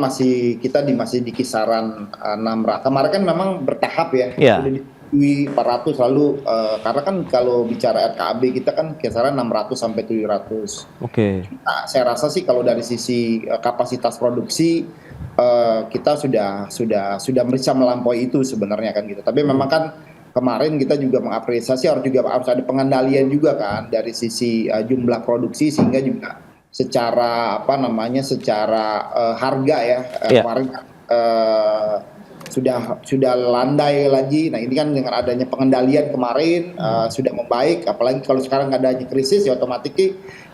kita masih di kisaran 600. Kemarin kan memang bertahap ya, udah di 400 lalu karena kan kalau bicara RKAB kita kan kisaran 600 sampai 700. Oke. Nah, saya rasa sih kalau dari sisi kapasitas produksi kita sudah bisa melampaui itu sebenarnya kan gitu. Tapi memang kan kemarin kita juga mengapresiasi harus ada pengendalian juga kan dari sisi jumlah produksi, sehingga juga secara harga ya kemarin sudah landai lagi. Nah ini kan dengan adanya pengendalian kemarin sudah membaik, apalagi kalau sekarang adanya krisis ya otomatis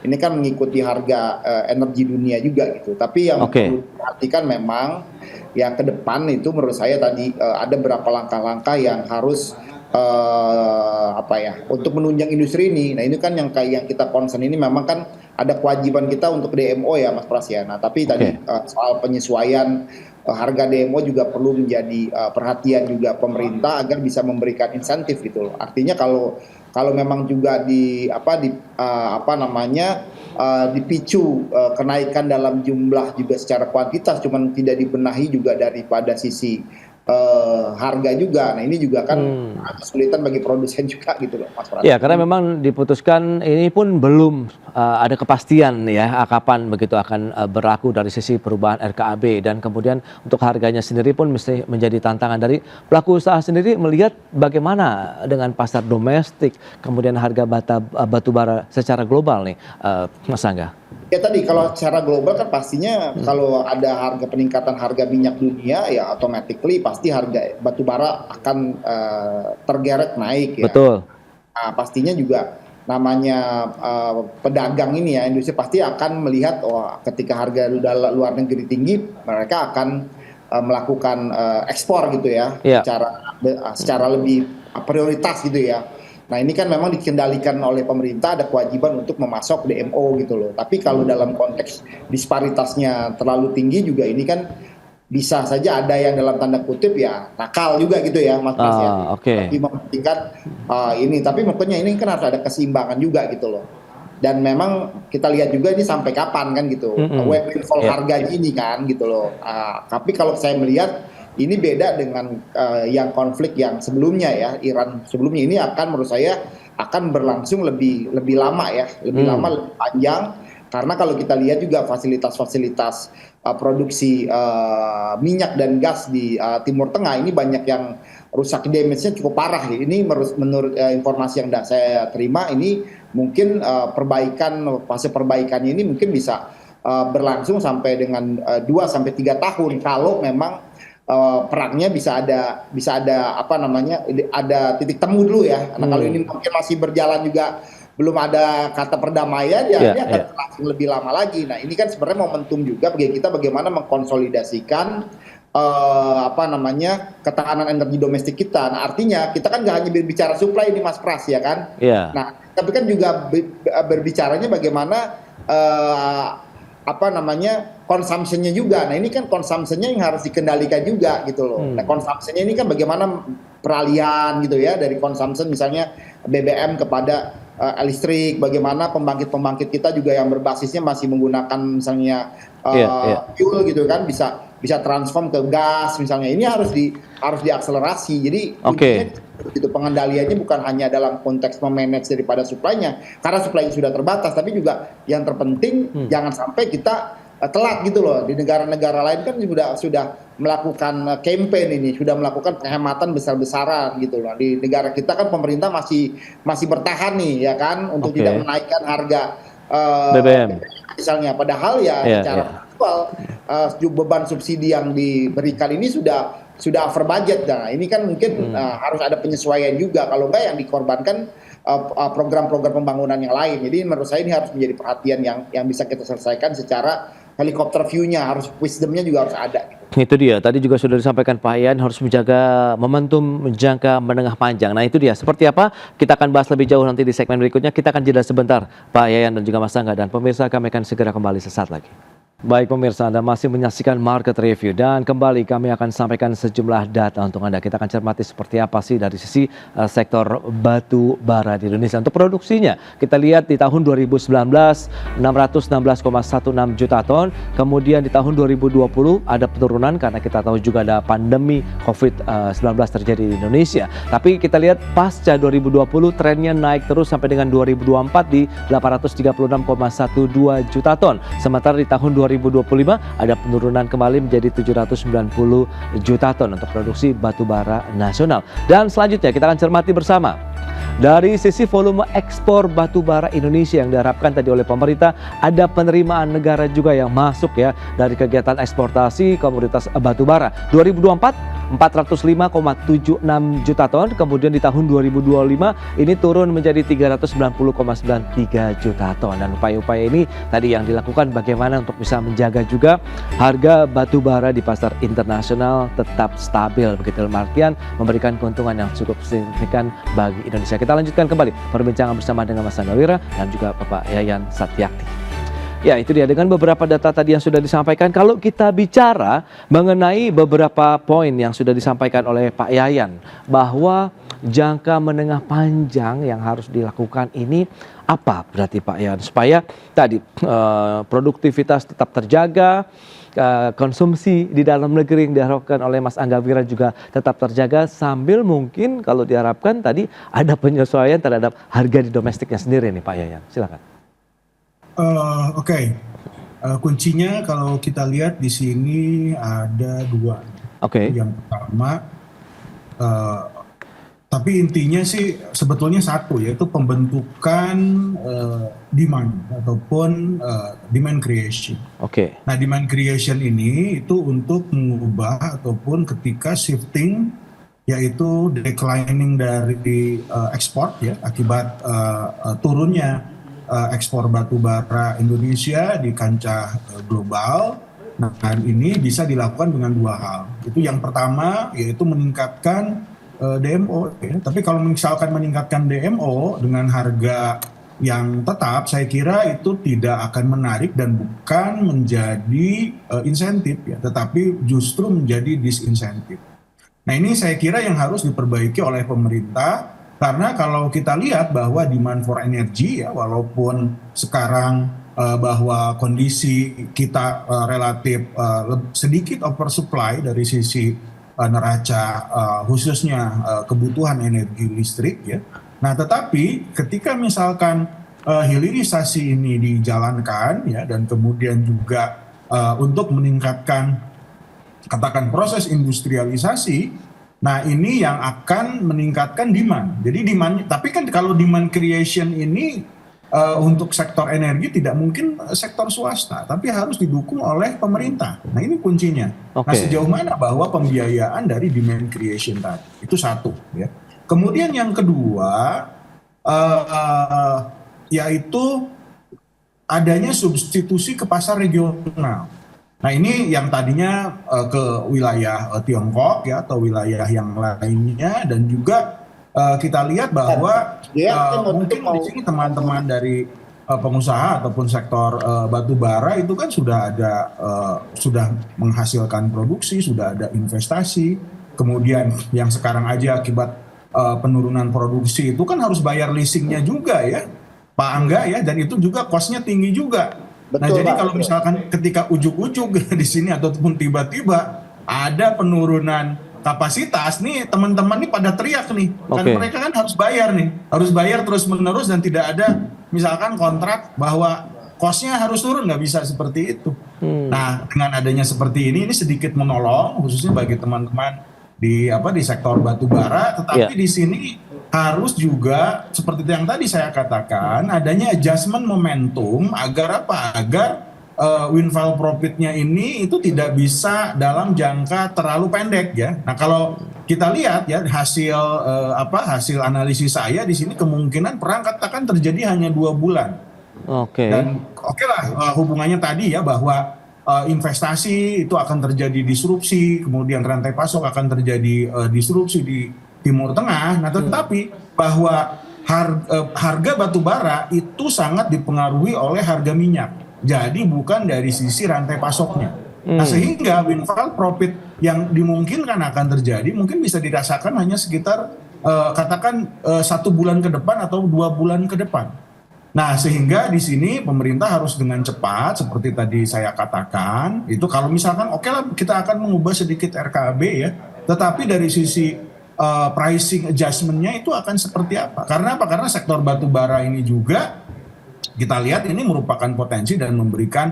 ini kan mengikuti harga energi dunia juga gitu. Tapi yang perlu diperhatikan memang yang ke depan itu menurut saya tadi ada beberapa langkah-langkah yang harus untuk menunjang industri ini. Nah ini kan yang kita concern ini memang kan ada kewajiban kita untuk DMO ya Mas Pras ya. Nah tapi tadi soal penyesuaian harga DMO juga perlu menjadi perhatian juga pemerintah agar bisa memberikan insentif gitu loh. Artinya kalau memang juga dipicu kenaikan dalam jumlah juga secara kuantitas, cuman tidak dibenahi juga daripada sisi harga juga. Nah ini juga kan kesulitan bagi produsen juga gitu loh Mas Pras. Ya karena memang diputuskan ini pun belum ada kepastian ya kapan begitu akan berlaku dari sisi perubahan RKAB, dan kemudian untuk harganya sendiri pun mesti menjadi tantangan dari pelaku usaha sendiri melihat bagaimana dengan pasar domestik, kemudian harga batubara secara global nih Mas Angga. Ya tadi kalau secara global kan pastinya kalau ada peningkatan harga minyak dunia ya automatically pasti harga batubara akan tergeret naik ya. Betul. Nah, pastinya juga namanya pedagang ini ya, industri pasti akan melihat ketika harga luar negeri tinggi mereka akan melakukan ekspor gitu ya, secara lebih prioritas gitu ya. Nah ini kan memang dikendalikan oleh pemerintah, ada kewajiban untuk memasok DMO gitu loh. Tapi kalau dalam konteks disparitasnya terlalu tinggi juga ini kan bisa saja ada yang dalam tanda kutip ya nakal juga gitu ya Mas Pras ya. Tapi mementingkan ini, tapi makanya ini kan harus ada keseimbangan juga gitu loh. Dan memang kita lihat juga ini sampai kapan kan gitu, windfall harganya ini kan gitu loh. Tapi kalau saya melihat ini beda dengan yang konflik yang sebelumnya ya, Iran sebelumnya, ini akan menurut saya akan berlangsung lebih lama ya, lebih panjang, karena kalau kita lihat juga fasilitas-fasilitas produksi minyak dan gas di Timur Tengah ini banyak yang rusak, damage-nya cukup parah. Ini menurut informasi yang saya terima ini mungkin fase perbaikannya ini mungkin bisa berlangsung sampai dengan 2-3 tahun kalau memang perangnya bisa ada ada titik temu dulu ya. Nah kalau ini mungkin masih berjalan juga belum ada kata perdamaian ya, ini akan berlangsung lebih lama lagi. Nah ini kan sebenarnya momentum juga bagi kita bagaimana mengkonsolidasikan ketahanan energi domestik kita. Nah artinya kita kan nggak hanya berbicara supply ini Mas Pras ya kan. Nah tapi kan juga berbicaranya bagaimana consumption-nya juga. Nah ini kan consumption-nya yang harus dikendalikan juga gitu loh. Nah consumption-nya ini kan bagaimana peralihan gitu ya, dari consumption misalnya BBM kepada listrik, bagaimana pembangkit-pembangkit kita juga yang berbasisnya masih menggunakan misalnya fuel gitu kan, bisa transform ke gas misalnya. Ini harus diakselerasi. Jadi itu pengendaliannya bukan hanya dalam konteks memanage daripada supply-nya, karena supply-nya sudah terbatas, tapi juga yang terpenting jangan sampai kita telat gitu loh. Di negara-negara lain kan sudah melakukan campaign ini, sudah melakukan penghematan besar-besaran gitu loh. Di negara kita kan pemerintah masih bertahan nih ya kan untuk tidak menaikkan harga BBM misalnya. Padahal ya secara aktual beban subsidi yang diberikan ini sudah over budget. Nah, ini kan mungkin harus ada penyesuaian juga, kalau enggak yang dikorbankan program-program pembangunan yang lain. Jadi menurut saya ini harus menjadi perhatian yang bisa kita selesaikan secara helikopter view-nya, harus wisdom-nya juga harus ada. Itu dia, tadi juga sudah disampaikan Pak Yayan harus menjaga momentum jangka menengah panjang. Nah itu dia, seperti apa? Kita akan bahas lebih jauh nanti di segmen berikutnya. Kita akan jeda sebentar, Pak Yayan dan juga Mas Angga. Dan pemirsa, kami akan segera kembali sesaat lagi. Baik pemirsa, Anda masih menyaksikan Market Review dan kembali kami akan sampaikan sejumlah data untuk Anda. Kita akan cermati seperti apa sih dari sisi sektor batu bara di Indonesia. Untuk produksinya, kita lihat di tahun 2019 616,16 juta ton. Kemudian di tahun 2020 ada penurunan karena kita tahu juga ada pandemi COVID-19 terjadi di Indonesia. Tapi kita lihat pasca 2020 trennya naik terus sampai dengan 2024 di 836,12 juta ton. Sementara di tahun 2025 ada penurunan kembali menjadi 790 juta ton untuk produksi batu bara nasional. Dan selanjutnya kita akan cermati bersama dari sisi volume ekspor batu bara Indonesia yang diharapkan tadi oleh pemerintah, ada penerimaan negara juga yang masuk ya dari kegiatan eksportasi komoditas batu bara. 2024 405,76 juta ton, kemudian di tahun 2025 ini turun menjadi 390,93 juta ton. Dan upaya-upaya ini tadi yang dilakukan bagaimana untuk bisa menjaga juga harga batu bara di pasar internasional tetap stabil, begitu dalam artian memberikan keuntungan yang cukup signifikan bagi Indonesia. Kita lanjutkan kembali perbincangan bersama dengan Mas Angga Wira dan juga Bapak Yayan Satyakti. Ya itu dia, dengan beberapa data tadi yang sudah disampaikan. Kalau kita bicara mengenai beberapa poin yang sudah disampaikan oleh Pak Yayan, bahwa jangka menengah panjang yang harus dilakukan ini apa berarti Pak Yayan? Supaya tadi produktivitas tetap terjaga, konsumsi di dalam negeri yang diharapkan oleh Mas Angga Wira juga tetap terjaga, sambil mungkin kalau diharapkan tadi ada penyesuaian terhadap harga di domestiknya sendiri nih Pak Yayan. Silakan. Oke. Kuncinya kalau kita lihat di sini ada dua. Yang pertama, tapi intinya sih sebetulnya satu, yaitu pembentukan demand ataupun demand creation. Nah, demand creation ini itu untuk mengubah ataupun ketika shifting, yaitu declining dari ekspor ya akibat turunnya ekspor batu bara Indonesia di kancah global. Nah, ini bisa dilakukan dengan dua hal. Itu yang pertama, yaitu meningkatkan DMO. Ya. Tapi kalau misalkan meningkatkan DMO dengan harga yang tetap, saya kira itu tidak akan menarik dan bukan menjadi insentif, ya, tetapi justru menjadi disinsentif. Nah, ini saya kira yang harus diperbaiki oleh pemerintah. Karena kalau kita lihat bahwa demand for energy ya, walaupun sekarang bahwa kondisi kita relatif sedikit oversupply dari sisi neraca khususnya kebutuhan energi listrik ya. Nah, tetapi ketika misalkan hilirisasi ini dijalankan ya, dan kemudian juga untuk meningkatkan katakan proses industrialisasi. Nah, ini yang akan meningkatkan demand. Jadi demand, tapi kan kalau demand creation ini untuk sektor energi tidak mungkin sektor swasta, tapi harus didukung oleh pemerintah. Nah, ini kuncinya. Nah, sejauh mana bahwa pembiayaan dari demand creation tadi, itu satu. Ya. Kemudian yang kedua, yaitu adanya substitusi ke pasar regional. Nah, ini yang tadinya ke wilayah Tiongkok ya atau wilayah yang lainnya, dan juga kita lihat bahwa mungkin di sini teman-teman dari pengusaha ataupun sektor batu bara itu kan sudah menghasilkan produksi, sudah ada investasi. Kemudian yang sekarang aja akibat penurunan produksi itu kan harus bayar leasingnya juga ya, Pak Angga ya, dan itu juga cost-nya tinggi juga. Betul, nah, jadi kalau misalkan ketika ujuk-ujuk di sini ataupun tiba-tiba ada penurunan kapasitas nih, teman-teman nih pada teriak nih, kan mereka kan harus bayar terus-menerus dan tidak ada misalkan kontrak bahwa cost-nya harus turun, nggak bisa seperti itu. Nah, dengan adanya seperti ini sedikit menolong khususnya bagi teman-teman di sektor batu bara, tetapi di sini harus juga seperti yang tadi saya katakan adanya adjustment momentum agar apa? Agar windfall profitnya ini itu tidak bisa dalam jangka terlalu pendek ya. Nah, kalau kita lihat ya hasil analisis saya di sini kemungkinan perang katakan terjadi hanya 2 bulan. Oke. Dan oke lah hubungannya tadi ya bahwa investasi itu akan terjadi disrupsi, kemudian rantai pasok akan terjadi disrupsi di Timur Tengah. Nah, tetapi bahwa harga batu bara itu sangat dipengaruhi oleh harga minyak. Jadi bukan dari sisi rantai pasoknya. Nah, sehingga windfall profit yang dimungkinkan akan terjadi mungkin bisa dirasakan hanya sekitar katakan 1 bulan ke depan atau 2 bulan ke depan. Nah, sehingga di sini pemerintah harus dengan cepat seperti tadi saya katakan, itu kalau misalkan oke lah kita akan mengubah sedikit RKAB ya, tetapi dari sisi pricing adjustment-nya itu akan seperti apa? Karena apa? Karena sektor batu bara ini juga kita lihat ini merupakan potensi dan memberikan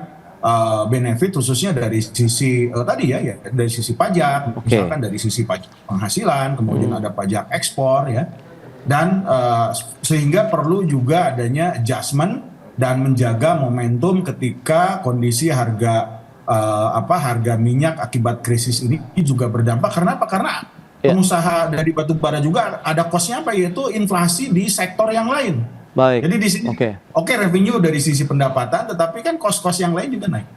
benefit khususnya dari sisi tadi ya dari sisi pajak, misalkan dari sisi pajak penghasilan, kemudian ada pajak ekspor ya. Dan sehingga perlu juga adanya adjustment dan menjaga momentum ketika kondisi harga minyak akibat krisis ini juga berdampak. Karena apa? Karena pengusaha dari batu bara juga ada cost-nya apa, yaitu inflasi di sektor yang lain. Baik. Jadi di sini oke revenue dari sisi pendapatan, tetapi kan cost-cost yang lain juga naik.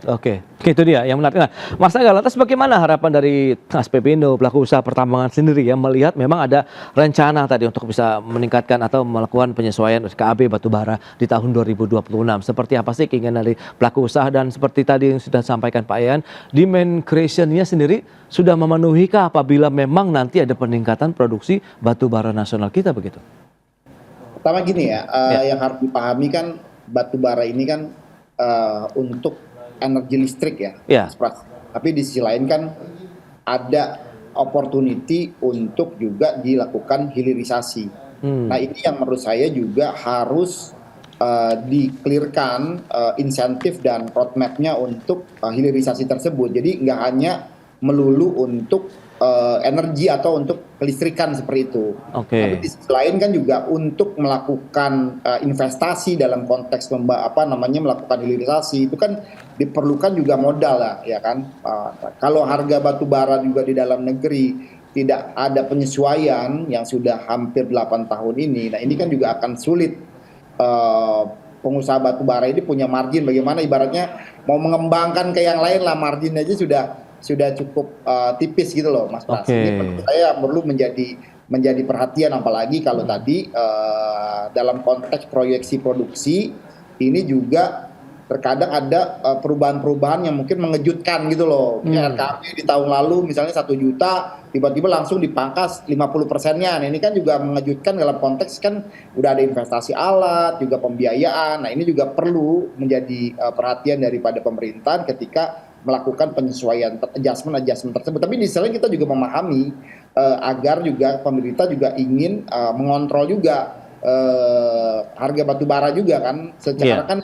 Oke, itu dia yang menarik. Nah, Mas Angga, lantas bagaimana harapan dari Aspepindho, pelaku usaha pertambangan sendiri ya, melihat memang ada rencana tadi untuk bisa meningkatkan atau melakukan penyesuaian RKAB batubara di tahun 2026. Seperti apa sih keinginan dari pelaku usaha, dan seperti tadi yang sudah disampaikan Pak Yayan, demand creation-nya sendiri sudah memenuhikah apabila memang nanti ada peningkatan produksi batubara nasional kita begitu? Pertama gini ya, yang harus dipahami kan batubara ini kan untuk energi listrik ya, tapi di sisi lain kan ada opportunity untuk juga dilakukan hilirisasi. Nah, ini yang menurut saya juga harus di-clearkan insentif dan roadmap-nya untuk hilirisasi tersebut. Jadi nggak hanya melulu untuk energi atau untuk kelistrikan seperti itu. Tapi di sisi lain kan juga untuk melakukan investasi dalam konteks melakukan hilirisasi itu kan diperlukan juga modal lah, ya kan. Kalau harga batu bara juga di dalam negeri tidak ada penyesuaian yang sudah hampir 8 tahun ini, nah ini kan juga akan sulit pengusaha batu bara ini punya margin. Bagaimana ibaratnya mau mengembangkan ke yang lain lah, margin aja sudah cukup tipis gitu loh, Mas Pras. Ini menurut saya perlu menjadi perhatian, apalagi kalau tadi dalam konteks proyeksi produksi ini juga terkadang ada perubahan-perubahan yang mungkin mengejutkan gitu loh. RKAB di tahun lalu misalnya 1 juta, tiba-tiba langsung dipangkas 50%-nya. Nah, ini kan juga mengejutkan dalam konteks kan udah ada investasi alat, juga pembiayaan. Nah, ini juga perlu menjadi perhatian daripada pemerintah ketika melakukan penyesuaian adjustment tersebut. Tapi di sisi lain kita juga memahami agar juga pemerintah juga ingin mengontrol juga harga batu bara juga kan. Secara kan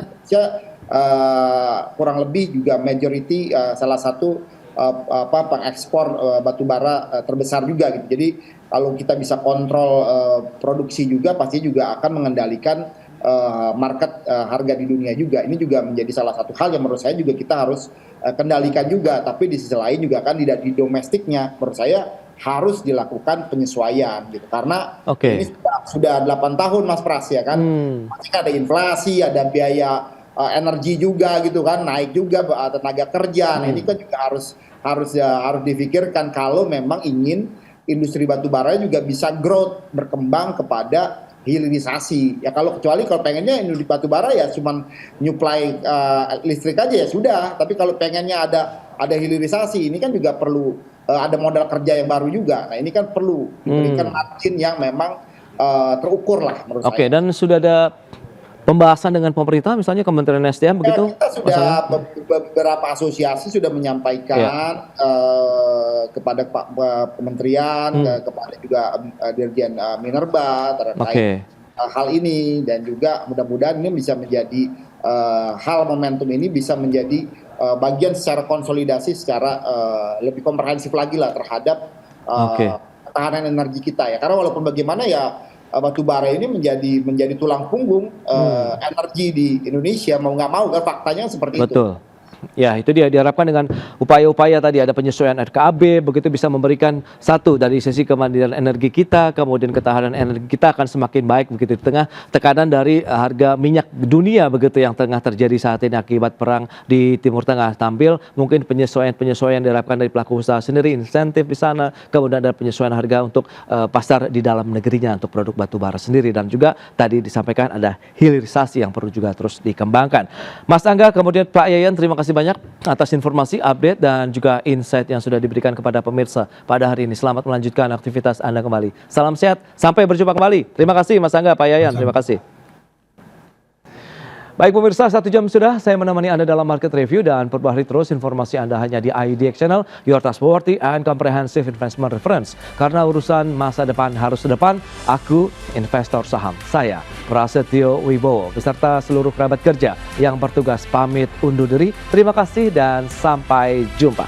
kurang lebih juga majority salah satu pengekspor batu bara terbesar juga gitu. Jadi kalau kita bisa kontrol produksi juga, pasti juga akan mengendalikan market harga di dunia juga. Ini juga menjadi salah satu hal yang menurut saya juga kita harus kendalikan juga. Tapi di sisi lain juga kan di domestiknya menurut saya harus dilakukan penyesuaian gitu. Karena ini sudah 8 tahun Mas Pras ya kan. Pasti ada inflasi, ada biaya energi juga gitu kan, naik juga tenaga kerja. Nah, ini kan juga harus difikirkan kalau memang ingin industri batubara juga bisa growth, berkembang kepada hilirisasi. Ya kalau pengennya industri batubara ya cuman nyuplai listrik aja ya sudah. Tapi kalau pengennya ada hilirisasi, ini kan juga perlu ada modal kerja yang baru juga. Nah, ini kan perlu diberikan margin yang memang terukur lah menurut saya. Dan sudah ada pembahasan dengan pemerintah, misalnya Kementerian SDM begitu? Kita sudah beberapa asosiasi sudah menyampaikan kepada Pak Kementerian, kepada juga Dirjen Minerba terkait hal ini, dan juga mudah-mudahan ini bisa menjadi hal momentum ini bisa menjadi bagian secara konsolidasi secara lebih komprehensif lagi lah terhadap ketahanan energi kita ya. Karena walaupun bagaimana ya batu bara ini menjadi tulang punggung energi di Indonesia, mau nggak mau kan faktanya seperti itu. Betul. Ya, itu dia, diharapkan dengan upaya-upaya tadi ada penyesuaian RKAB, begitu bisa memberikan satu dari sisi kemandirian energi kita, kemudian ketahanan energi kita akan semakin baik begitu di tengah tekanan dari harga minyak dunia begitu yang tengah terjadi saat ini akibat perang di Timur Tengah. Tampil mungkin penyesuaian diharapkan dari pelaku usaha sendiri, insentif di sana, kemudian ada penyesuaian harga untuk pasar di dalam negerinya untuk produk batu bara sendiri, dan juga tadi disampaikan ada hilirisasi yang perlu juga terus dikembangkan. Mas Angga, kemudian Pak Yayan, terima kasih banyak atas informasi, update, dan juga insight yang sudah diberikan kepada pemirsa pada hari ini. Selamat melanjutkan aktivitas Anda kembali. Salam sehat, sampai berjumpa kembali. Terima kasih Mas Angga, Pak Yayan, terima kasih. Baik pemirsa, 1 jam sudah saya menemani Anda dalam Market Review, dan perbarui terus informasi Anda hanya di IDX Channel, your trustworthy and comprehensive investment reference. Karena urusan masa depan harus depan, aku investor saham. Saya Prasetyo Wibowo beserta seluruh kerabat kerja yang bertugas pamit undur diri. Terima kasih dan sampai jumpa.